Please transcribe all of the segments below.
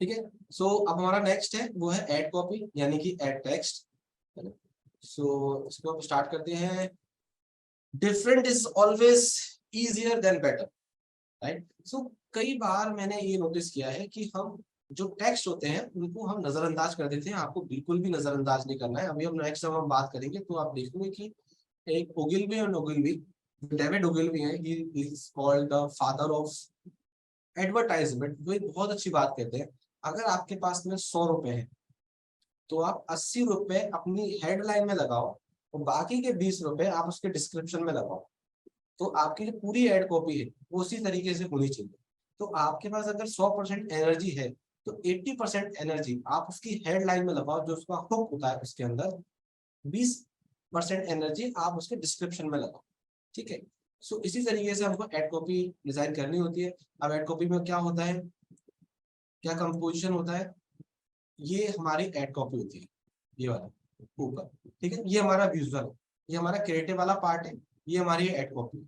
ठीक है। सो अब हमारा नेक्स्ट है वो है एड कॉपी यानी कि एड टेक्स्ट। सो इसको हम स्टार्ट करते हैं। Different is always easier than better, right. So कई बार मैंने ये नोटिस किया है कि हम जो टेक्स्ट होते हैं उनको हम नजरअंदाज कर देते हैं। आपको बिल्कुल भी नजरअंदाज नहीं करना है। अभी हम नेक्स्ट जब हम बात करेंगे तो आप देखोगे कि एक ओगिलवी और ओगिलवी, डेविड ओगिलवी है, he is called the father of advertisement. वो एक बहुत अच्छी बात कहते हैं, अगर आपके पास में 100 रुपए है तो आप 80 रुपए अपनी हेडलाइन में लगाओ और बाकी के 20 रुपए आप उसके डिस्क्रिप्शन में लगाओ। तो आपकी जो पूरी एड कॉपी है वो उसी तरीके से होनी चाहिए। तो आपके पास अगर 100% एनर्जी है तो 80% एनर्जी आप उसकी हेडलाइन में लगाओ जो उसका हुक होता है उसके अंदर। 20% एनर्जी आप उसके डिस्क्रिप्शन में लगाओ। ठीक है। सो इसी तरीके से हमको एड कॉपी डिजाइन करनी होती है। अब एड कॉपी में क्या होता है, क्या कंपोजिशन होता है, ये हमारी एड कॉपी होती है, ये वाला ऊपर। ठीक है, ये हमारा विजुअल, ये हमारा क्रिएटिव वाला पार्ट है, ये हमारी एड कॉपी।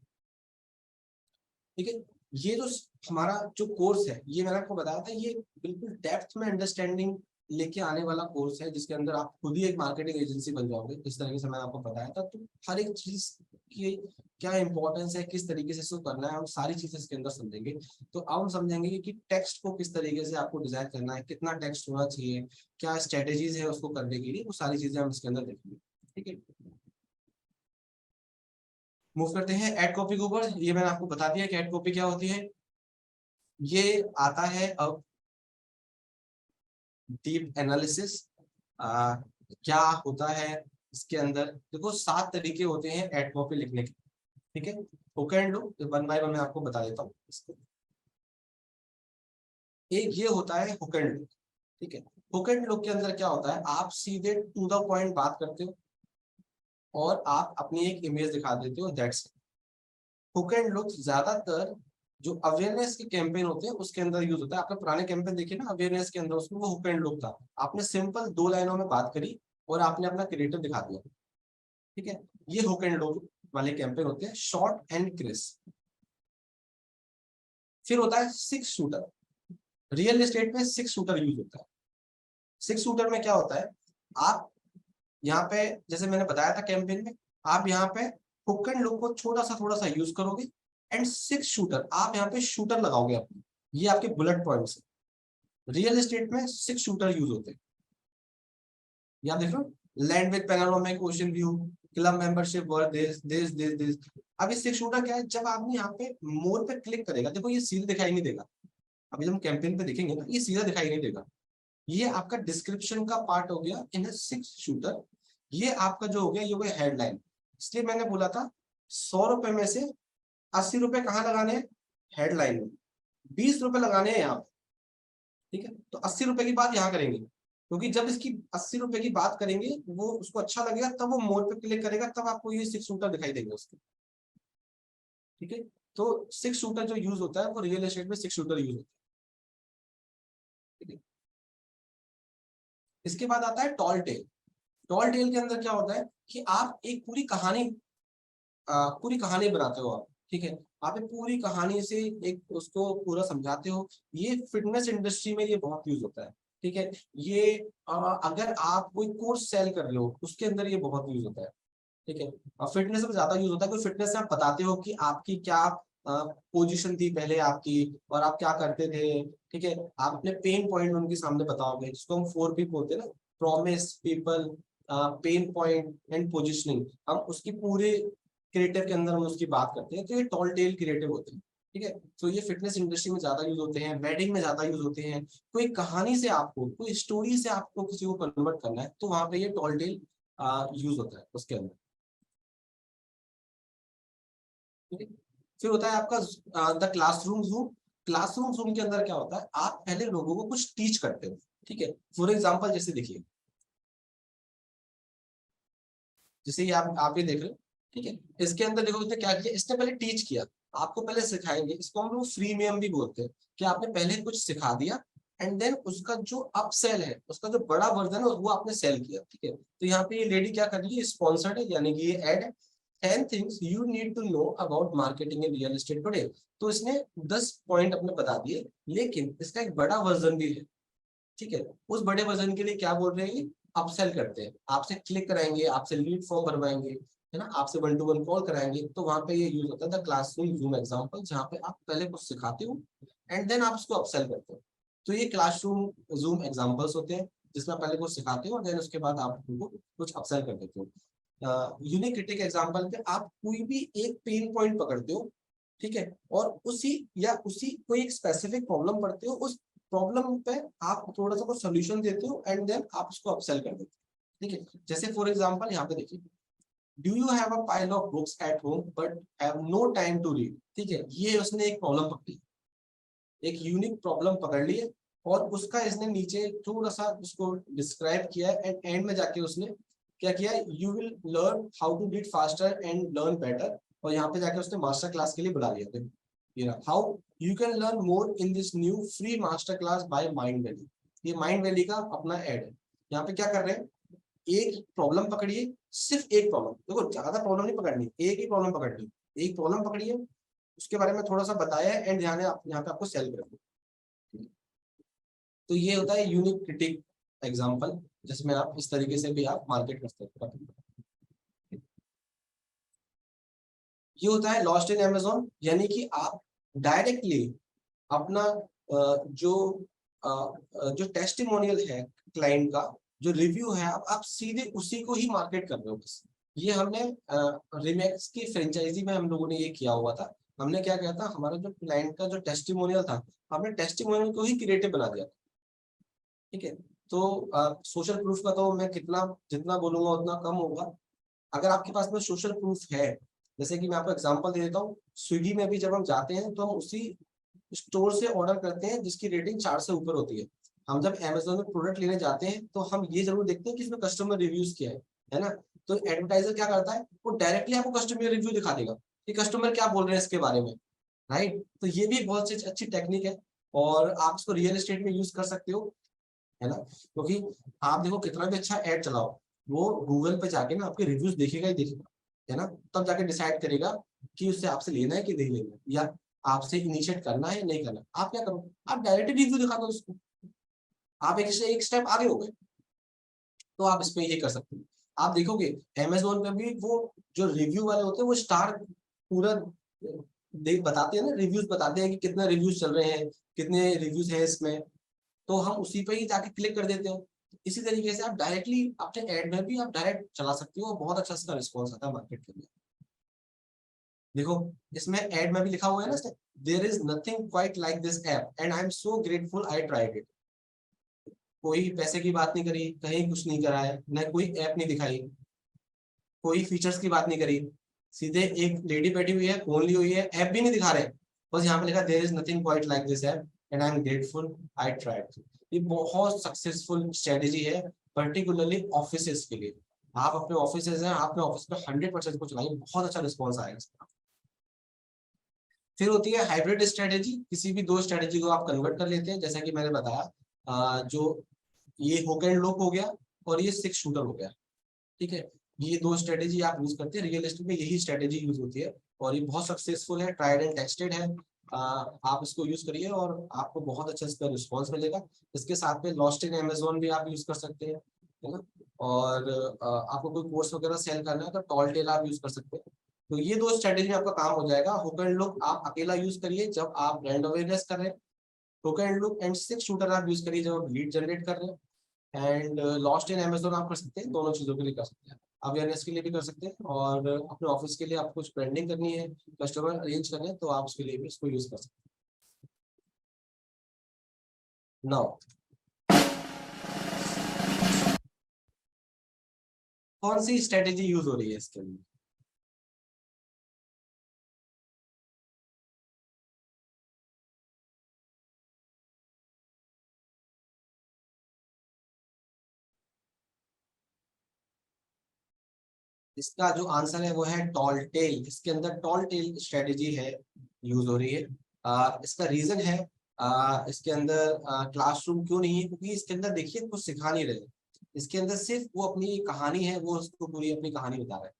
ठीक है। ये जो हमारा जो कोर्स है ये मैंने आपको बताया था, ये बिल्कुल डेप्थ में अंडरस्टैंडिंग लेके आने वाला कोर्स है जिसके अंदर आप खुद ही एक मार्केटिंग एजेंसी बन जाओगे। इस तरीके से मैंने आपको बताया था। तो हर एक चीज की क्या इंपॉर्टेंस है, किस तरीके से इसको करना है, हम सारी चीजें इसके अंदर समझेंगे। तो अब हम समझेंगे कि टेक्स्ट को किस तरीके से आपको डिजाइन करना है, कितना टेक्स्ट होना चाहिए, क्या स्ट्रेटेजीज है उसको करने के लिए, वो सारी चीजें हम इसके अंदर देखेंगे। ठीक है, मूव करते हैं एड कॉपी के ऊपर। ये मैंने आपको बता दिया कि एड कॉपी क्या होती है। ये आता है अब डीप एनालिसिस। क्या होता है इसके अंदर, देखो 7 तरीके होते हैं एड कॉपी लिखने के। ठीक है, hook and look, one by one मैं आपको बता देता हूँ इसको। एक ये होता है हुक एंड लुक। ठीक है, हुक एंड लुक के अंदर क्या होता है, आप सीधे टू द पॉइंट बात करते हो और आप अपनी एक इमेज दिखा देते हो, दैट्स। हुक एंड लुक ज्यादातर जो अवेयरनेस के कैंपेन होते हैं उसके अंदर यूज होता है। आपने पुराने कैंपेन देखे ना अवेयरनेस के अंदर, उसमें वो हुक एंड लुक था। आपने सिंपल 2 लाइनों में बात करी और आपने अपना क्रिएटिव दिखा दिया। ठीक है, ये हुक एंड लुक वाले कैंपेन होते हैं, शॉर्ट एंड क्रिस्प। फिर होता है 6 शूटर। रियल एस्टेट में 6 शूटर यूज होता है। 6 शूटर में क्या होता है, आप यहाँ पे जैसे मैंने बताया था कैंपेन में, आप यहाँ पे हुक एंड लुक को थोड़ा सा यूज करोगे एंड 6 शूटर आप यहाँ पे शूटर लगाओगे अपने, ये आपके बुलेट पॉइंट्स है। रियल एस्टेट में 6 शूटर यूज होते हैं। यहाँ देख लो, land with panoramic ocean view, club membership, world देश देश देश देश। अब ये 6 शूटर क्या है, जब आदमी यहाँ पे मोर पे क्लिक करेगा, देखो ये सीधे दिखाई नहीं देगा। अभी जब हम कैंपेन पे देखेंगे ना, ये सीधा दिखाई नहीं देगा। ये आपका डिस्क्रिप्शन का पार्ट हो गया इन 6 शूटर। ये आपका जो हो गया, ये हो गया हेडलाइन। इसलिए मैंने बोला था 100 रुपए में से 80 रुपए कहाँ लगाने हैं, हेडलाइन में। 20 रुपए लगाने हैं यहाँ पे। ठीक है, तो 80 रुपए की बात यहाँ करेंगे, क्योंकि जब इसकी 80 रुपए की बात करेंगे वो उसको अच्छा लगेगा, तब वो मोर पे क्लिक करेगा, तब आपको ये 6 शूटर दिखाई देंगे उसके। ठीक है, तो 6 शूटर जो यूज होता है वो रियल एस्टेट में 6 शूटर यूज होता है। ठीक है, इसके बाद आता है टॉल टेल। टॉल टेल के अंदर क्या होता है कि आप एक पूरी कहानी बनाते हो आप। ठीक है, आप एक पूरी कहानी से एक उसको पूरा समझाते हो। ये फिटनेस इंडस्ट्री में ये बहुत यूज होता है। ठीक है, ये अगर आप कोई कोर्स सेल कर रहे हो उसके अंदर ये बहुत यूज होता है। ठीक है, और फिटनेस में ज्यादा यूज होता है, कोई फिटनेस से आप बताते हो कि आपकी क्या पोजीशन थी पहले आपकी और आप क्या करते थे। ठीक है, आप अपने पेन पॉइंट उनके सामने बताओगे, जिसको हम 4P बोलते हैं ना, promise, people, pain point and positioning. हम उसकी पूरे क्रिएटिव के अंदर हम उसकी बात करते हैं, तो ये टॉल टेल क्रिएटिव होते हैं। ठीक है, तो ये फिटनेस इंडस्ट्री में ज्यादा यूज होते हैं, वेडिंग में ज्यादा यूज होते हैं। कोई कहानी से आपको, कोई स्टोरी से आपको किसी को कन्वर्ट करना है तो वहां पे ये टॉल टेल यूज होता है उसके अंदर। ठीक है? फिर होता है आपका the classroom zoom. Classroom zoom के अंदर क्या होता है, आप पहले लोगों को कुछ टीच करते हो। ठीक है, फॉर एग्जाम्पल जैसे देखिए, जैसे ये आप ये देख रहे हो। ठीक है, इसके अंदर देखो इसने क्या किया, इसने पहले टीच किया, आपको पहले सिखाएंगे। इसको हम लोग फ्रीमियम भी बोलते हैं, कि आपने पहले कुछ सिखा दिया एंड देन उसका जो अपसेल है, उसका जो बड़ा वर्जन है वो आपने सेल किया। ठीक है, तो यहाँ पे ये लेडी क्या कर रही है, स्पॉन्सर्ड है, यानी कि ये एड है। 10 things you need to know about marketing in real estate today. तो इसने 10 पॉइंट अपने बता दिए, लेकिन इसका एक बड़ा वर्जन भी है। ठीक है, उस बड़े वर्जन के लिए क्या बोल रहे हैं, अपसेल करते हैं, आपसे क्लिक कराएंगे, आपसे लीड फॉर्म भरवाएंगे, है ना, आपसे 1-to-1 कॉल कराएंगे, तो वहां पे ये यूज होता है द क्लासरूम जूम एग्जांपल, जहाँ पे आप पहले कुछ सिखाते हो एंड देन आप उसको अपसेल करते हो। तो ये क्लासरूम जूम एग्जांपल्स होते हैं जिसमें पहले कुछ सिखाते हो और देन उसके बाद आप उनको कुछ अपसेल कर देते हो। यूनिक क्रिटिक एग्जांपल पे आप कोई भी एक पेन पॉइंट पकड़ते हो, ठीक है, और उसी कोई एक स्पेसिफिक प्रॉब्लम पढ़ते हो, उस प्रॉब्लम पे आप थोड़ा सा कुछ सोल्यूशन देते हो एंड देन आप उसको अपसेल कर देते हो। ठीक है, जैसे फॉर एग्जांपल यहाँ पे देखिए, do you have a pile of books at home but have no time to read. ठीक है, ये उसने एक प्रॉब्लम पकड़ी, एक यूनिक प्रॉब्लम पकड़ ली है और उसका इसने नीचे थोड़ा सा उसको डिस्क्राइब किया है एंड एंड में जाके उसने क्या किया, you will learn how to read faster and learn better, और यहाँ पे जाके उसने मास्टर क्लास के लिए बुला लिया था, ये रहा, how you can learn more in this new free master class by mind valley. ये माइंड वैली का अपना एड है। यहाँ पे क्या कर रहे हैं, एक प्रॉब्लम पकड़िए, सिर्फ एक प्रॉब्लम, देखो ज्यादा प्रॉब्लम नहीं पकड़नी, एक ही प्रॉब्लम पकड़नी, एक प्रॉब्लम पकड़िए, उसके बारे में थोड़ा सा बताया है एंड यहाँ पे आपको सेल करेंगे। तो ये होता है यूनिक क्रिटिक एग्जांपल, जिसमें आप इस तरीके से भी आप मार्केट कर सकते हैं। ये होता है लॉस्ट इन अमेज़न, यानी कि आप डायरेक्टली अपना जो टेस्टिमोनियल है क्लाइंट का, जो रिव्यू है, आप सीधे उसी को ही मार्केट कर रहे हो बस। ये हमने रिमैक्स की फ्रेंचाइजी में हम लोगों ने ये किया हुआ था। हमने क्या किया था, हमारा जो क्लाइंट का जो टेस्टिमोनियल था, हमने टेस्टिमोनियल को ही क्रिएटिव बना दिया। ठीक है, तो सोशल प्रूफ का तो मैं कितना जितना बोलूंगा उतना कम होगा। अगर आपके पास में सोशल प्रूफ है, जैसे कि मैं आपको एग्जांपल दे देता हूँ, स्विगी में भी जब हम जाते हैं तो हम उसी स्टोर से ऑर्डर करते हैं जिसकी रेटिंग 4 से ऊपर होती है। हम जब अमेजोन में प्रोडक्ट लेने जाते हैं तो हम ये जरूर देखते हैं कि इसमें कस्टमर रिव्यूज क्या है ना। तो एडवर्टाइजर क्या करता है, वो डायरेक्टली आपको कस्टमर रिव्यू दिखा देगा कि कस्टमर क्या बोल रहे हैं इसके बारे में, राइट। तो ये भी बहुत अच्छी टेक्निक है और आप इसको रियल एस्टेट में यूज कर सकते हो, है ना, क्योंकि आप देखो कितना भी अच्छा एड चलाओ, वो गूगल पे जाके ना आपके रिव्यूज देखेगा ही देखेगा, है ना, तब जाके डिसाइड करेगा कि उससे आपसे लेना है कि नहीं लेना, या आपसे इनिशिएट करना है नहीं करना। आप क्या करो, आप डायरेक्ट रिव्यू दिखा दो उसको, आप एक स्टेप आगे हो गए। तो आप इसमें ये कर सकते हो, आप देखोगे अमेजोन पे भी वो जो रिव्यू वाले होते हैं वो स्टार पूरा देख बताते हैं ना, रिव्यूज बताते हैं कि कितना रिव्यूज चल रहे हैं, कितने रिव्यूज है इसमें, तो हम उसी पे ही जाके क्लिक कर देते हैं। इसी तरीके से आप डायरेक्टली अपने एड में भी आप डायरेक्ट चला सकते हो और बहुत अच्छा इसका रिस्पॉन्स आता है मार्केट के लिए। देखो इसमें एड में भी लिखा हुआ है ना, there is nothing quite like this app and I am so grateful I tried it. कोई पैसे की बात नहीं करी, कहीं कुछ नहीं करा है, न कोई ऐप नहीं दिखाई, कोई फीचर्स की बात नहीं करी, सीधे एक लेडी बैठी हुई है, फोन ली हुई है, ऐप भी नहीं दिखा रहे, बस यहाँ पे लिखा there is nothing quite like this app and I am grateful I tried. ये बहुत सक्सेसफुल स्ट्रेटेजी है, पर्टिकुलरली ऑफिसेस के लिए। आप अपने ऑफिसेज हैं, आपने ऑफिस में 100% को चलाइए, बहुत अच्छा रिस्पॉन्स आएगा इसका। फिर होती है हाइब्रिड स्ट्रेटेजी, किसी भी दो स्ट्रेटेजी को आप कन्वर्ट कर लेते हैं, जैसा कि मैंने बताया, जो ये होक एंड लुक हो गया और ये 6 शूटर हो गया। ठीक है, ये दो स्ट्रेटेजी आप यूज करते हैं, रियल एस्टेट में यही स्ट्रेटेजी यूज होती है और ये बहुत सक्सेसफुल है, ट्राइड एंड टेस्टेड है। आप इसको यूज करिए और आपको बहुत अच्छा इसका रिस्पॉन्स मिलेगा। इसके साथ में लॉस्ट इन अमेजोन भी आप यूज कर सकते हैं, है ना, और आपको कोई कोर्स वगैरह सेल करना है तो टॉल टेल आप यूज कर सकते हैं। तो ये दो स्ट्रेटेजी आपका काम हो जाएगा। हुक एंड लुक आप अकेला यूज करिए जब आप ब्रांड अवेयरनेस कर रहे हैं, hook and look and 6 shooter आप यूज करिए जब आप लीड जनरेट कर रहे हैं, एंड लॉस्ट इन अमेजोन आप कर सकते हैं, दोनों चीजों के लिए कर सकते हैं, अवेयरनेस के लिए भी कर सकते हैं और अपने ऑफिस के लिए आपको कुछ ब्रांडिंग करनी है, कस्टमर अरेंज करना है, तो आप उसके लिए भी इसको यूज कर सकते हैं। नाउ कौन सी स्ट्रेटेजी यूज हो रही है इसके लिए, इसका जो आंसर है वो है टॉल टेल। इसके अंदर टॉल टेल स्ट्रेटेजी है, यूज हो रही है। इसका रीजन है, इसके अंदर क्लासरूम क्यों नहीं है, क्योंकि इसके अंदर देखिए कुछ सिखा नहीं रहे, इसके अंदर सिर्फ वो अपनी कहानी है, वो उसको पूरी अपनी कहानी बता रहा है।